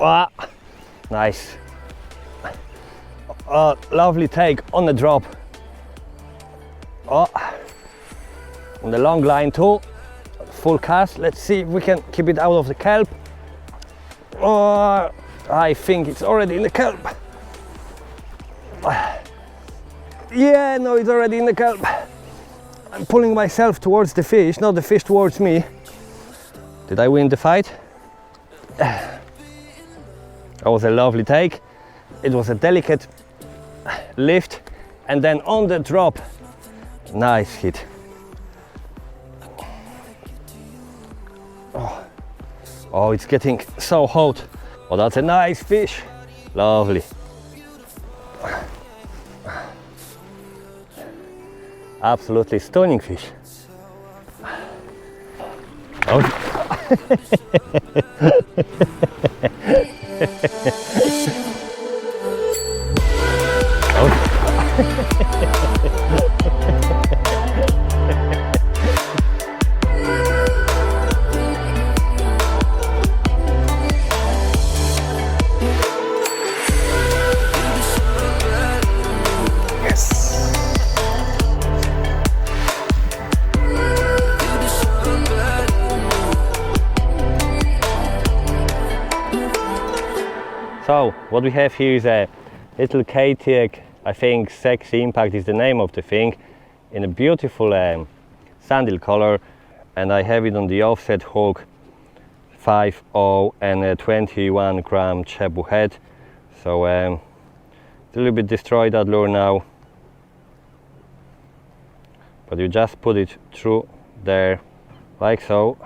Ah, nice. Lovely take on the drop. Oh, on the long line too. Full cast. Let's see if we can keep it out of the kelp. Oh, I think it's already in the kelp. Yeah, no, it's already in the kelp. I'm pulling myself towards the fish, not the fish towards me. Did I win the fight? That was a lovely take. It was a delicate lift, and then on the drop, nice hit. Oh, it's getting so hot. Oh, that's a nice fish. Lovely. Absolutely stunning fish. Oh. So what we have here is a little Kayak, I think Sexy Impact is the name of the thing, in a beautiful sandal color, and I have it on the offset hook 5.0 and a 21 gram Cebu head. So it's a little bit destroyed, that lure now, but you just put it through there like so.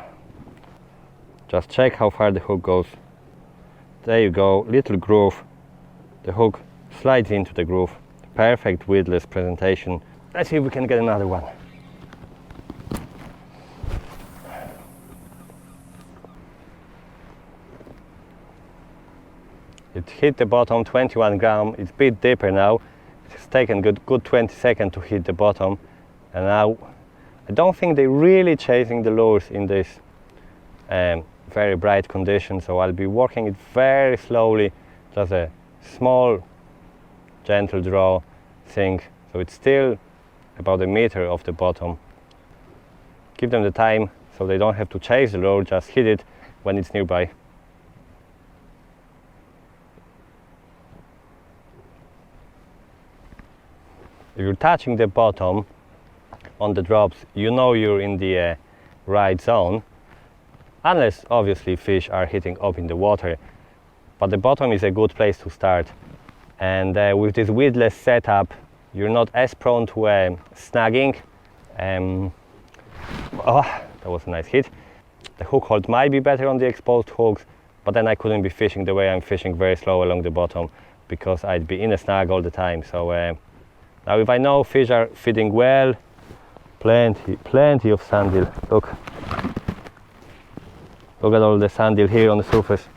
Just check how far the hook goes. There you go, little groove. The hook slides into the groove. Perfect weedless presentation. Let's see if we can get another one. It hit the bottom, 21 gram. It's a bit deeper now. It's taken good 20 seconds to hit the bottom. And now, I don't think they're really chasing the lures in this very bright condition, so I'll be working it very slowly, just a small gentle draw thing, so it's still about a meter off the bottom. Give them the time so they don't have to chase the lure, just hit it when it's nearby. If you're touching the bottom on the drops, you know you're in the right zone. Unless obviously fish are hitting up in the water, but the bottom is a good place to start. And with this weedless setup, you're not as prone to snagging. Oh, that was a nice hit. The hook hold might be better on the exposed hooks, but then I couldn't be fishing the way I'm fishing, very slow along the bottom, because I'd be in a snag all the time. So now if I know fish are feeding well, plenty of sandil. Look at all the sandil here on the surface.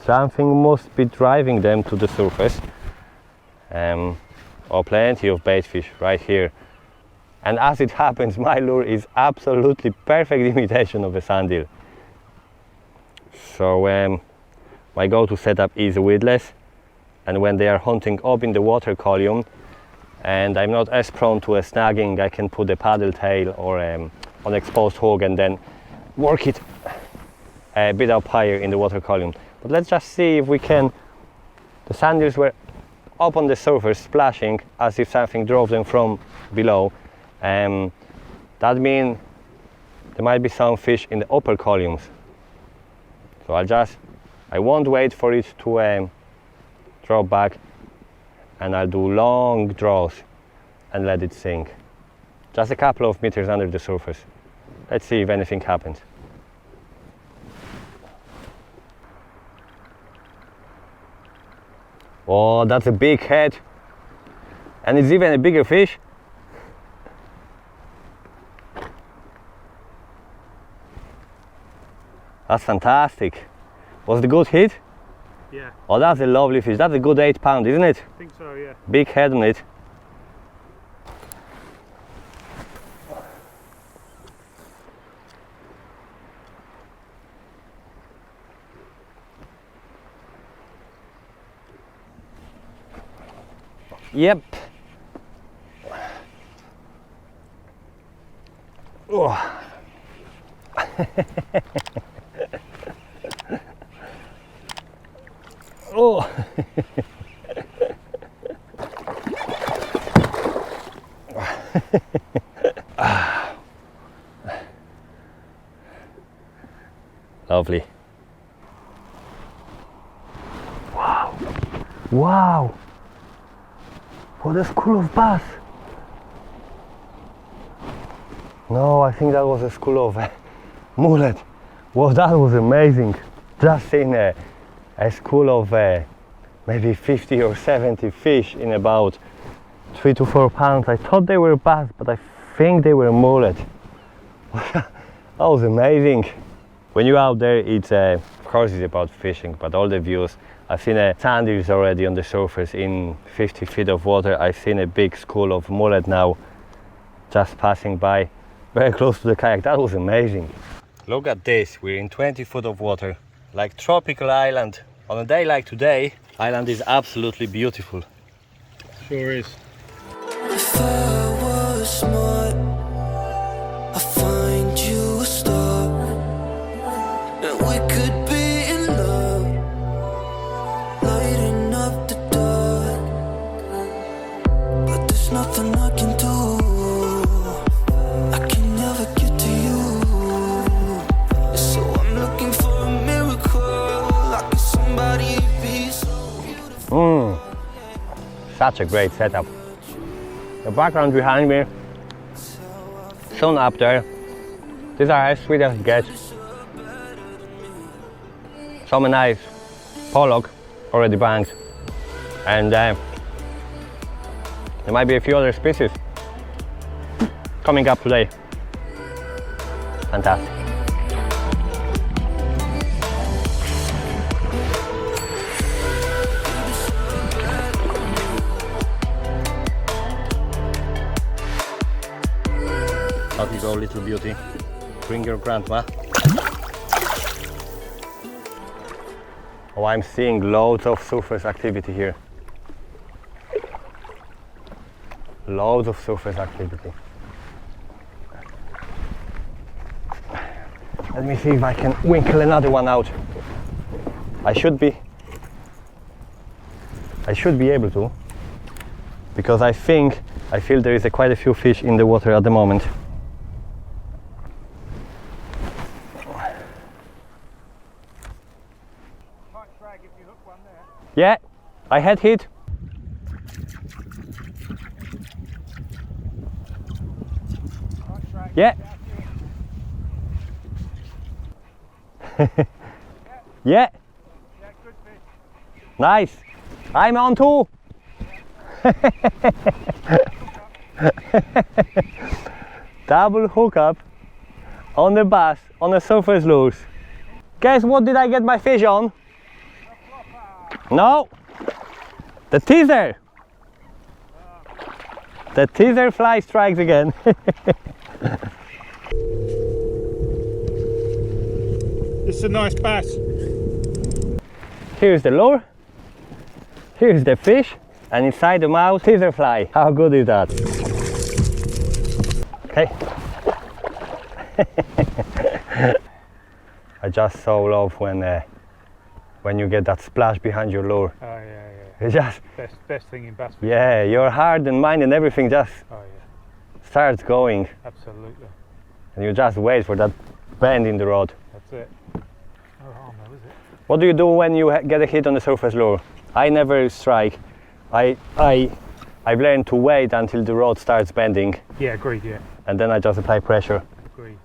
Something must be driving them to the surface. Oh, plenty of bait fish right here. And as it happens, my lure is absolutely perfect imitation of a sandil. So my go-to setup is weedless. And when they are hunting up in the water column, and I'm not as prone to a snagging, I can put a paddle tail or on exposed hook and then work it a bit up higher in the water column. But let's just see if we can. The sandils were up on the surface splashing as if something drove them from below. That means there might be some fish in the upper columns. So I won't wait for it to drop back, and I'll do long draws and let it sink. Just a couple of meters under the surface. Let's see if anything happens. Oh, that's a big head. And it's even a bigger fish. That's fantastic. Was it a good hit? Yeah. Oh, that's a lovely fish. That's a good 8 pound, isn't it? I think so, yeah. Big head on it. Yep. Oh. Oh. Lovely. Wow. Wow. What a school of bass. No, I think that was a school of mullet. Wow, that was amazing. Just in a school of maybe 50 or 70 fish in about 3 to 4 pounds. I thought they were bass, but I think they were mullet. That was amazing. When you're out there, it's of course it's about fishing, but all the views. I've seen sand eels already on the surface in 50 feet of water. I've seen a big school of mullet now just passing by very close to the kayak. That was amazing. Look at this, we're in 20 foot of water, like tropical island. On a day like today, island is absolutely beautiful. Sure is. If I was smart, I'd find you a star, and we could be in love, lighting up the dark. But there's nothing I can do. I can never get to you. So I'm looking for a miracle. Like somebody be so beautiful. Such a great setup. The background behind me, sun up there. These are as sweet as it gets. Some nice pollock already banked, and there might be a few other species coming up today. Fantastic. Out you go, little beauty. Bring your grandma. Oh, I'm seeing loads of surface activity here. Loads of surface activity. Let me see if I can winkle another one out. I should be able to, because I feel there is quite a few fish in the water at the moment. Yeah, I had hit. Yeah. Yeah. Good fish. Nice. I'm on too. Double hookup on the bass on a surface lures. Guess what did I get my fish on? No, the teaser. The teaser fly strikes again. It's a nice bass. Here's the lure, here's the fish, and inside the mouth, teaser fly. How good is that? Okay. I just so love when you get that splash behind your lure. Oh yeah, yeah. It just Best thing in bass fishing. yeah, your heart and mind and everything just Oh yeah, starts going, absolutely. and you just wait for that bend in the rod. That's it. No harm though, is it? What do you do when you get a hit on the surface lure? I never strike. I've learned to wait until the rod starts bending, Yeah, agreed. Yeah, and then I just apply pressure. agreed.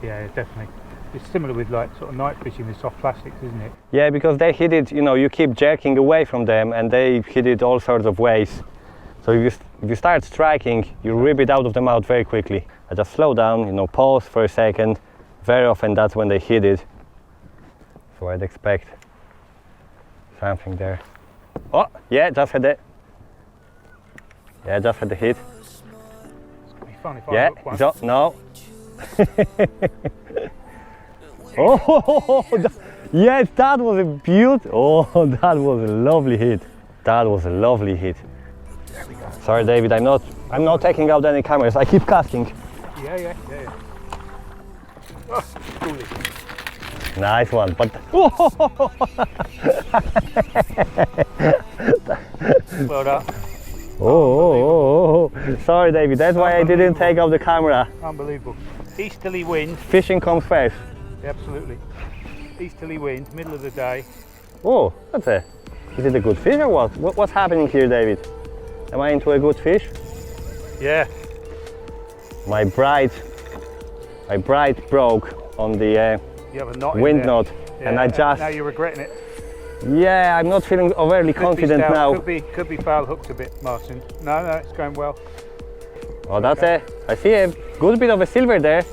Yeah, definitely. It's similar with like sort of night fishing with soft plastics, isn't it? Yeah, because they hit it, you know, you keep jerking away from them and they hit it all sorts of ways. So if you start striking, you rip it out of the mouth very quickly. I just slow down, you know, pause for a second. Very often that's when they hit it. So I'd expect something there. Oh, yeah, just had it. Yeah, just had the hit. It's gonna be fun if I Yeah, hook one. so, no. Oh, yes, that was a beaut. Oh, that was a lovely hit. That was a lovely hit. There Sorry, David, I'm not taking out any cameras. I keep casting. Yeah. Oh, cool. Nice one, but Well done. oh. Sorry, David. That's why I didn't take out the camera. Unbelievable. Easterly wind. Fishing comes first. Absolutely. Easterly wind, middle of the day. Oh, is it a good fish or what? What's happening here, David? Am I into a good fish? Yeah. My bright broke on the You have a knot wind in there. knot, Yeah, and I just. Now you're regretting it. Yeah, I'm not feeling overly confident stout. now. Could be foul hooked a bit, Marcin. No, it's going well. Oh, that's I see a good bit of a silver there.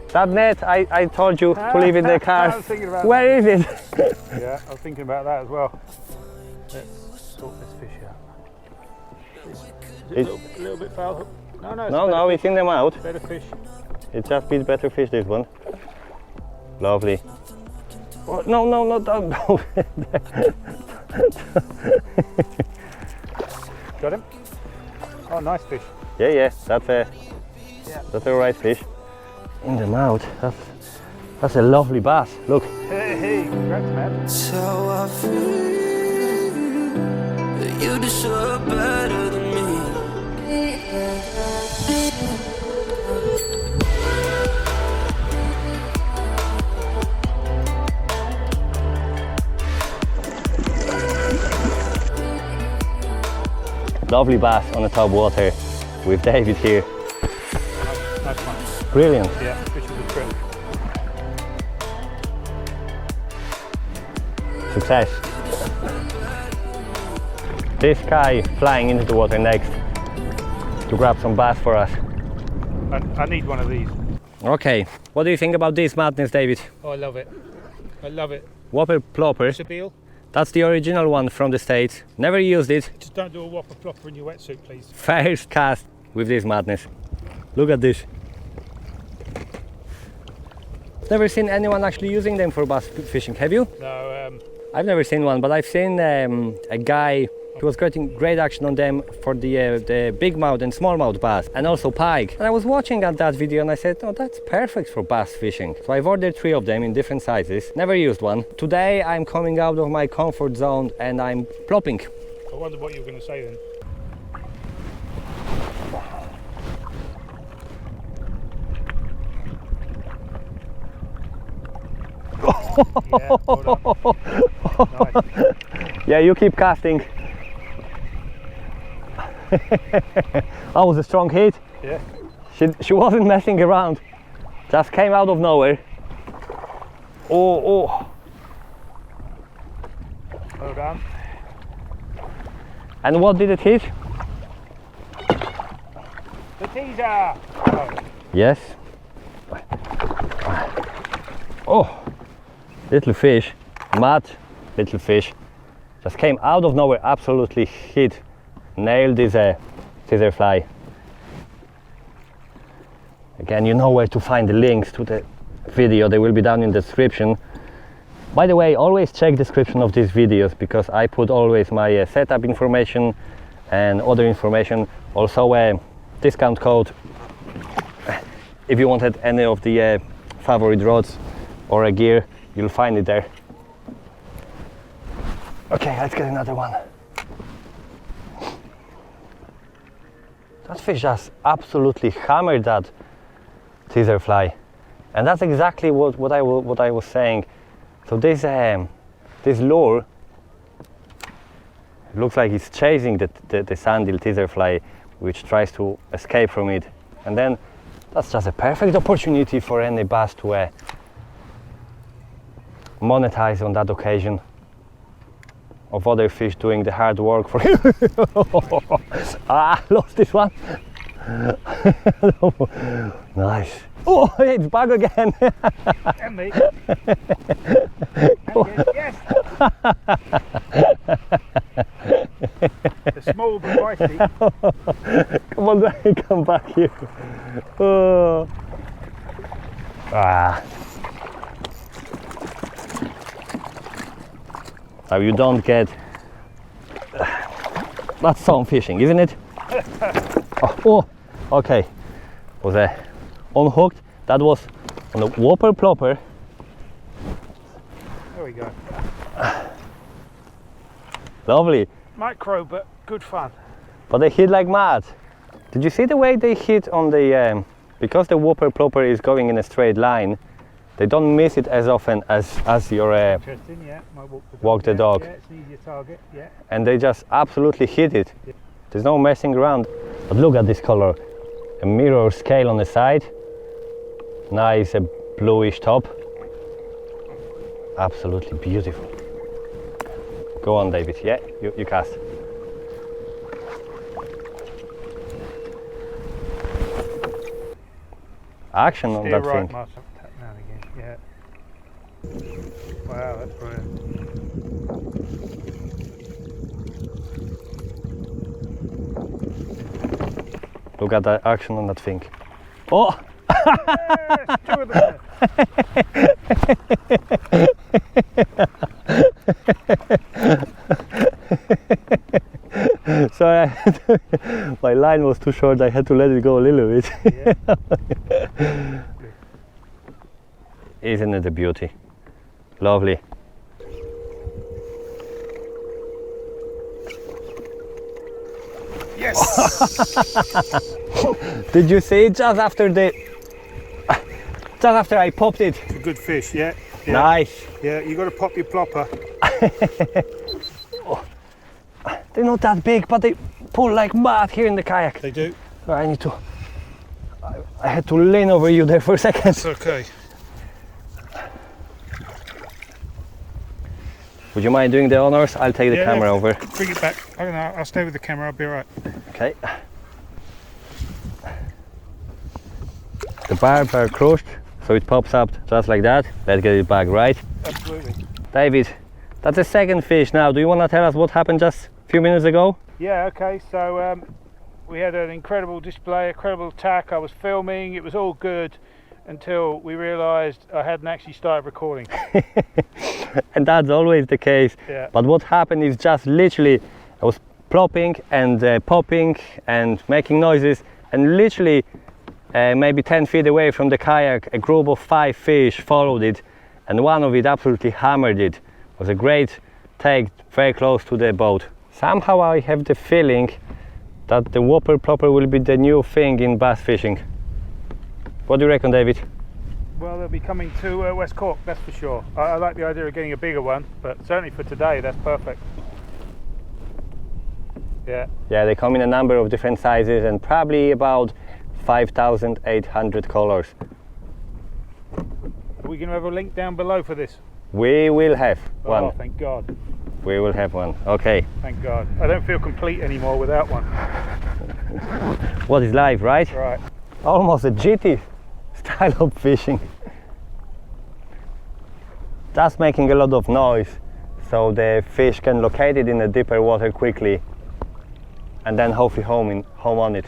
That net, I told you to leave in the car. I was thinking about Where is it? Yeah, I was thinking about that as well. Let's sort this fish out. Is it a little bit foul hooked? No, it's in the mouth. Better fish. It's just a bit better fish, this one. Lovely. Oh, no, don't go. Got him? Oh, nice fish. Yeah, that's a right fish. In the mouth, that's a lovely bass. Look. Hey, congrats, man. That's how I feel. That you deserve better than me. Lovely bass on the top water with David here. Nice one. Brilliant. Yeah, fish with a trip. Success. This guy flying into the water next to grab some bass for us. I need one of these. Okay, what do you think about this madness, David? Oh, I love it. I love it. Whopper plopper. Sabile, That's the original one from the States. Never used it. just don't do a whopper plopper in your wetsuit, please. First cast with this madness. Look at this. Never seen anyone actually using them for bass fishing, have you? No, I've never seen one, but I've seen a guy who was getting great action on them for the big mouth and small mouth bass, and also pike. And I was watching at that video and I said, oh, that's perfect for bass fishing. So I've ordered 3 of them in different sizes. Never used one. Today I'm coming out of my comfort zone and I'm plopping. I wonder what you were going to say then. Yeah, well done. Nice. Yeah, you keep casting. That was a strong hit. Yeah. She wasn't messing around. Just came out of nowhere. Oh. Well done. And what did it hit? The teaser! Oh, Yes. Oh, little fish, mad little fish. Just came out of nowhere, absolutely hit, nailed this scissor fly. Again, you know where to find the links to the video, they will be down in the description. By the way, always check description of these videos because I put always my setup information and other information. Also a discount code if you wanted any of the favorite rods or a gear, you'll find it there. Okay, let's get another one. That fish just absolutely hammered that teaser fly, and that's exactly what I was saying. So this lure looks like it's chasing the sandeel teaser fly, which tries to escape from it, and then that's just a perfect opportunity for any bass to monetize on that occasion of other fish doing the hard work for him. Lost this one. Nice. Oh, it's back again. and me. Yes. The small but mighty. Come on, come back here. Oh. Now you don't get That's some fishing, isn't it? Oh, okay. Was unhooked. That was on a whopper plopper. There we go. Lovely. Micro, but good fun. But they hit like mad. Did you see the way they hit on the, because the whopper plopper is going in a straight line, they don't miss it as often as your Interesting, yeah. Might walk the dog. Yeah, it's an easier target, yeah. And they just absolutely hit it. Yeah. There's no messing around. But look at this color. A mirror scale on the side. Nice bluish top. Absolutely beautiful. Go on, David. Yeah, you cast. Action on Steer that right, thing. Marcin. Tap down again, yeah. Wow, that's brilliant. Look at that action on that thing. Oh! Yes, 2 of them. Sorry, my line was too short. I had to let it go a little bit. Yeah. Isn't it a beauty? Lovely. Yes! Did you see it just after I popped it? It's a good fish, yeah. Yeah. Nice. Yeah, you got to pop your plopper. They're not that big, but they pull like mad here in the kayak. They do. I need to. I had to lean over you there for a second. It's okay. Would you mind doing the honors? I'll take the Yeah, camera over. Bring it back. I don't know. I'll stay with the camera. I'll be alright. Okay. The barbs are crushed, so it pops up just like that. Let's get it back, right? Absolutely. David, that's the second fish now. Do you want to tell us what happened just a few minutes ago? Yeah, okay. So we had an incredible display, incredible tack. I was filming. It was all good until we realised I hadn't actually started recording. And that's always the case. Yeah. But what happened is just literally I was plopping and popping and making noises, and literally maybe 10 feet away from the kayak a group of 5 fish followed it, and one of it absolutely hammered it. It was a great take very close to the boat. Somehow I have the feeling that the whopper plopper will be the new thing in bass fishing. What do you reckon, David? Well, they'll be coming to West Cork, that's for sure. I like the idea of getting a bigger one, but certainly for today, that's perfect. Yeah. Yeah, they come in a number of different sizes and probably about 5,800 colors. Are we going to have a link down below for this? We will have one. Oh, thank God. We will have one. Okay. Thank God. I don't feel complete anymore without one. What is live, right? Right. Almost a GT style of fishing. That's making a lot of noise, so the fish can locate it in the deeper water quickly and then hopefully home on it.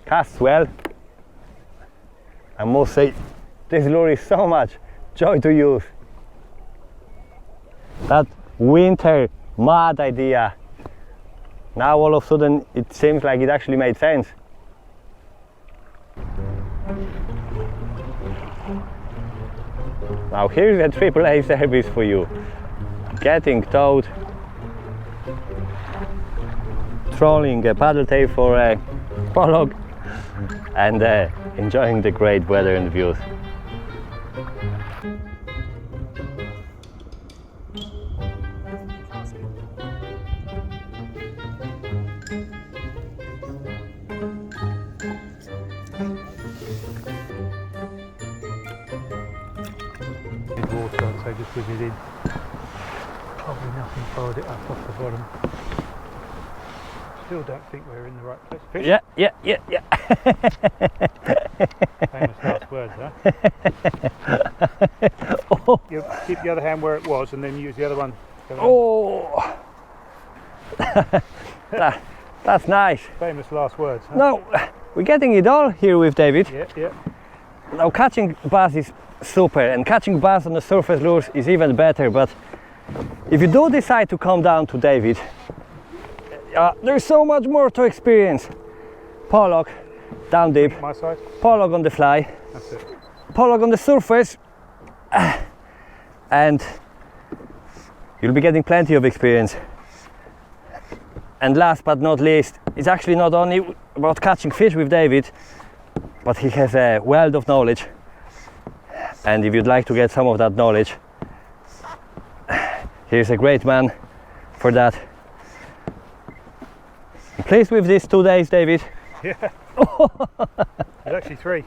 Casts well. I must say, this lure is so much joy to use. That winter mad idea, now all of a sudden it seems like it actually made sense. Now here's a AAA service for you. Getting towed, trolling a paddle tail for a Pollock, and enjoying the great weather and views. Water, so just whiz it in. Probably nothing followed it up off the bottom. Still don't think we're in the right place. Fish? Yeah. Famous last words, huh? Oh. You keep the other hand where it was and then use the other one. Oh. That's nice. Famous last words, huh? No, we're getting it all here with David. Yeah. Now catching bass is super, and catching bass on the surface lures is even better, but if you do decide to come down to David, there's so much more to experience. Pollock down deep, My side. Pollock on the fly, That's it. Pollock on the surface, and you'll be getting plenty of experience. And last but not least, it's actually not only about catching fish with David, but he has a wealth of knowledge. And if you'd like to get some of that knowledge, here's a great man for that. Pleased with these 2 days, David? Yeah. It's actually 3.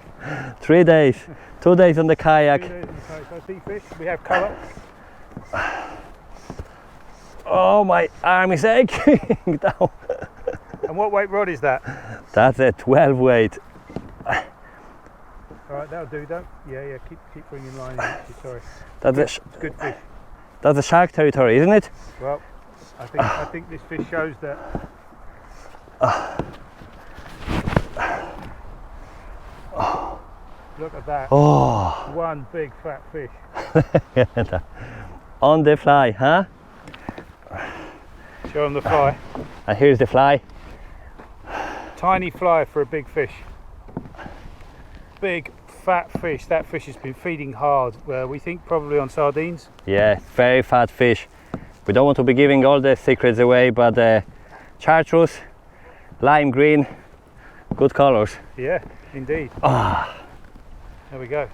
3 days. 2 days on the kayak. 2 days in the kayak. So I see fish. We have colour. Oh, my arm is aching now. And what weight rod is that? That's a 12 weight. All right, that'll do. Don't. Yeah. Keep bringing line in. Sorry. That's a, It's good fish. that's a shark territory, isn't it? Well, I think this fish shows that. Look at that. Oh, One big fat fish. on the fly, huh? Show him the fly. And here's the fly. Tiny fly for a big fish. Big fat fish. That fish has been feeding hard. We think probably on sardines. Yeah, very fat fish. We don't want to be giving all the secrets away, but chartreuse, lime green, good colors. Yeah, indeed. There we go.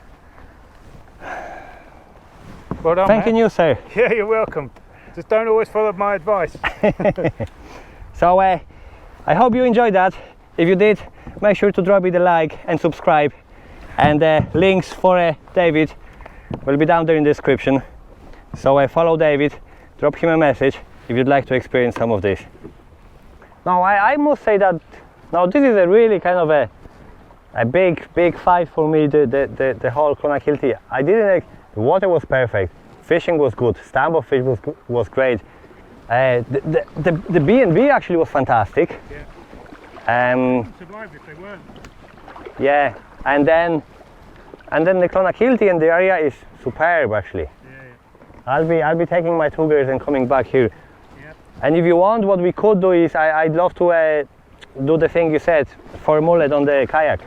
Well done, Thank man. you, sir. Yeah, you're welcome. Just don't always follow my advice. So I hope you enjoyed that. If you did, make sure to drop it a like and subscribe. And links for David will be down there in the description. So follow David, drop him a message if you'd like to experience some of this. Now I must say that now this is a really kind of a big fight for me, the whole Clonakilty. I didn't, the water was perfect, fishing was good, stamp of fish was great. The B&B actually was fantastic. Yeah. Survived if they weren't. Yeah, and then the Clonakilty and the area is superb actually. Yeah. I'll be taking my 2 girls and coming back here. Yeah. And if you want, what we could do is I'd love to do the thing you said for mullet on the kayak.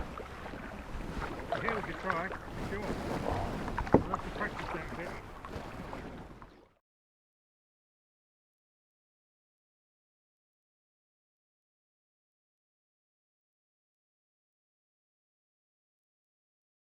Yeah, we could